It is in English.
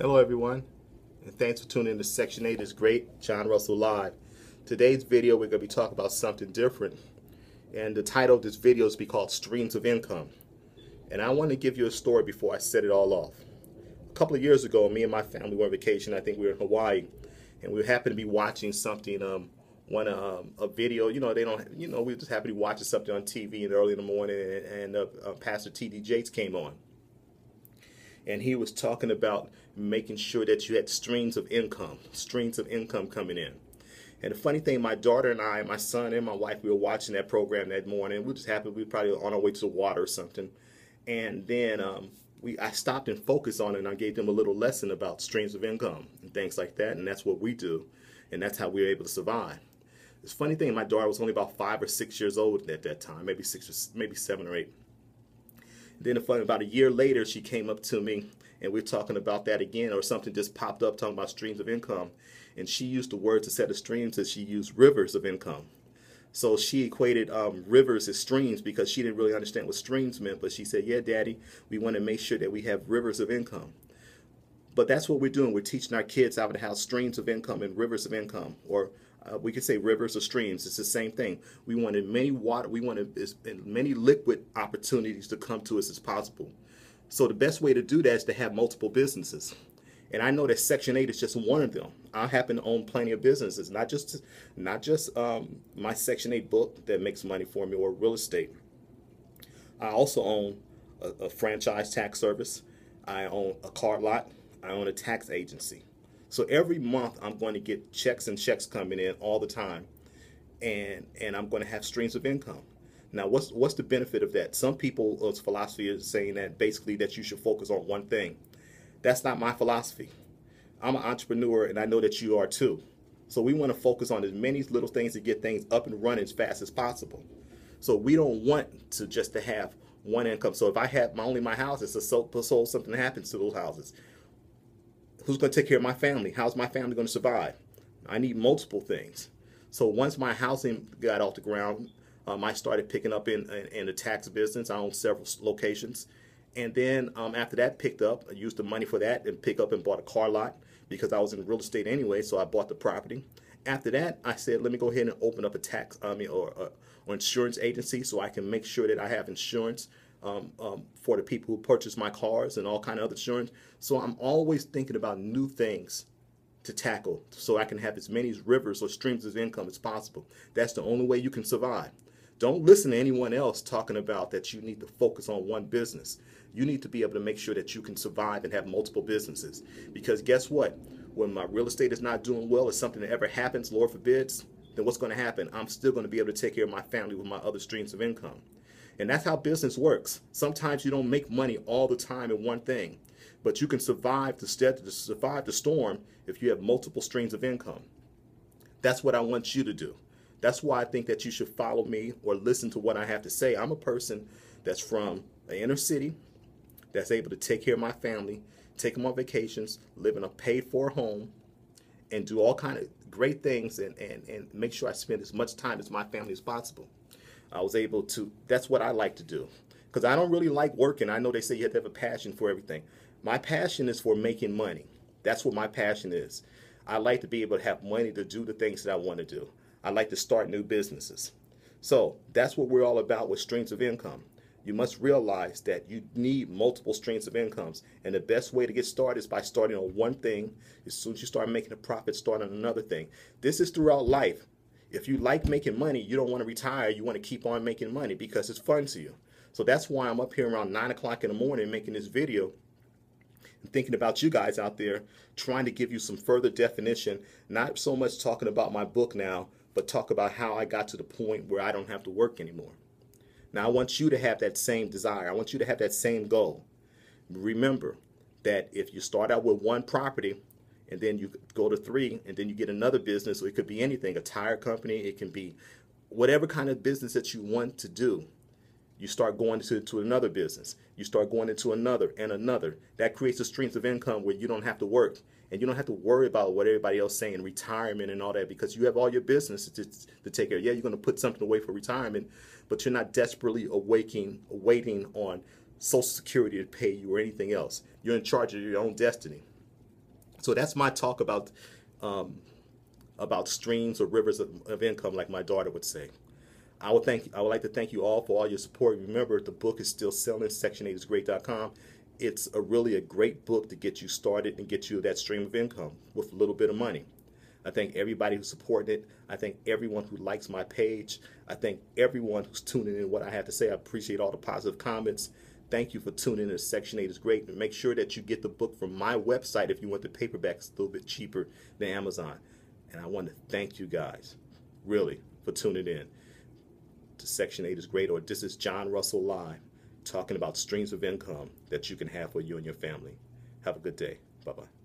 Hello, everyone, and thanks for tuning in to Section 8 is Great, John Russell Live. Today's video, we're going to be talking about something different, and the title of this video is called Streams of Income. And I want to give you a story before I set it all off. A couple of years ago, me and my family were on vacation. I think we were in Hawaii, and we happened to be watching something, a video. We just happened to be watching something on TV and early in the morning, and Pastor T.D. Jakes came on. And he was talking about making sure that you had streams of income coming in. And the funny thing, my daughter and I, my son and my wife, we were watching that program that morning. We just happened, we were probably on our way to the water or something. And then I stopped and focused on it, and I gave them a little lesson about streams of income and things like that. And that's what we do. And that's how we were able to survive. It's funny thing, my daughter was only about 5 or 6 years old at that time, maybe 7 or 8. Then about a year later, she came up to me, and we're talking about that again, or something just popped up talking about streams of income. And she used the words instead of streams, as she used rivers of income. So she equated rivers as streams because she didn't really understand what streams meant. But she said, yeah, Daddy, we want to make sure that we have rivers of income. But that's what we're doing. We're teaching our kids how to have streams of income and rivers of income, or we could say rivers or streams. It's the same thing. We wanted as many liquid opportunities to come to us as possible. So the best way to do that is to have multiple businesses. And I know that Section 8 is just one of them. I happen to own plenty of businesses, not just my Section 8 book that makes money for me, or real estate. I also own a franchise tax service. I own a car lot. I own a tax agency. So every month I'm going to get checks coming in all the time, and I'm going to have streams of income. Now, what's the benefit of that? Some people's philosophy is saying that basically that you should focus on one thing. That's not my philosophy. I'm an entrepreneur, and I know that you are too. So we want to focus on as many little things to get things up and running as fast as possible. So we don't want to just to have one income. So if I have only my houses, so something happens to those houses, who's going to take care of my family? How's my family going to survive? I need multiple things. So once my housing got off the ground, I started picking up in the tax business. I own several locations. And then after that picked up, I used the money for that and pick up and bought a car lot because I was in real estate anyway, so I bought the property. After that, I said, let me go ahead and open up or insurance agency so I can make sure that I have insurance for the people who purchase my cars and all kind of other insurance. So I'm always thinking about new things to tackle so I can have as many rivers or streams of income as possible. That's the only way you can survive. Don't listen to anyone else talking about that you need to focus on one business. You need to be able to make sure that you can survive and have multiple businesses. Because guess what? When my real estate is not doing well, if something that ever happens, Lord forbids, then what's going to happen? I'm still going to be able to take care of my family with my other streams of income. And that's how business works. Sometimes you don't make money all the time in one thing, but you can survive the storm if you have multiple streams of income. That's what I want you to do. That's why I think that you should follow me or listen to what I have to say. I'm a person that's from the inner city, that's able to take care of my family, take them on vacations, live in a paid-for home, and do all kind of great things and make sure I spend as much time as my family as possible. I was able to, that's what I like to do. Because I don't really like working. I know they say you have to have a passion for everything. My passion is for making money. That's what my passion is. I like to be able to have money to do the things that I want to do. I like to start new businesses. So that's what we're all about with streams of income. You must realize that you need multiple streams of incomes. And the best way to get started is by starting on one thing. As soon as you start making a profit, start on another thing. This is throughout life. If you like making money, you don't want to retire. You want to keep on making money because it's fun to you. So that's why I'm up here around 9 o'clock in the morning making this video and thinking about you guys out there, trying to give you some further definition, not so much talking about my book now, but talk about how I got to the point where I don't have to work anymore. Now, I want you to have that same desire. I want you to have that same goal. Remember that if you start out with one property, and then you go to 3, and then you get another business, or it could be anything, a tire company, it can be whatever kind of business that you want to do. You start going to another business. You start going into another and another. That creates a streams of income where you don't have to work. And you don't have to worry about what everybody else is saying, retirement and all that, because you have all your business to take care of. Yeah, you're going to put something away for retirement, but you're not desperately waiting on Social Security to pay you or anything else. You're in charge of your own destiny. So that's my talk about streams or rivers of income, like my daughter would say. I would like to thank you all for all your support. Remember, the book is still selling. Section8isgreat.com. It's really a great book to get you started and get you that stream of income with a little bit of money. I thank everybody who supported it. I thank everyone who likes my page. I thank everyone who's tuning in what I have to say. I appreciate all the positive comments. Thank you for tuning in to Section 8 is Great. And make sure that you get the book from my website if you want the paperback. It's a little bit cheaper than Amazon. And I want to thank you guys, really, for tuning in to Section 8 is Great, or this is John Russell Live, talking about streams of income that you can have for you and your family. Have a good day. Bye-bye.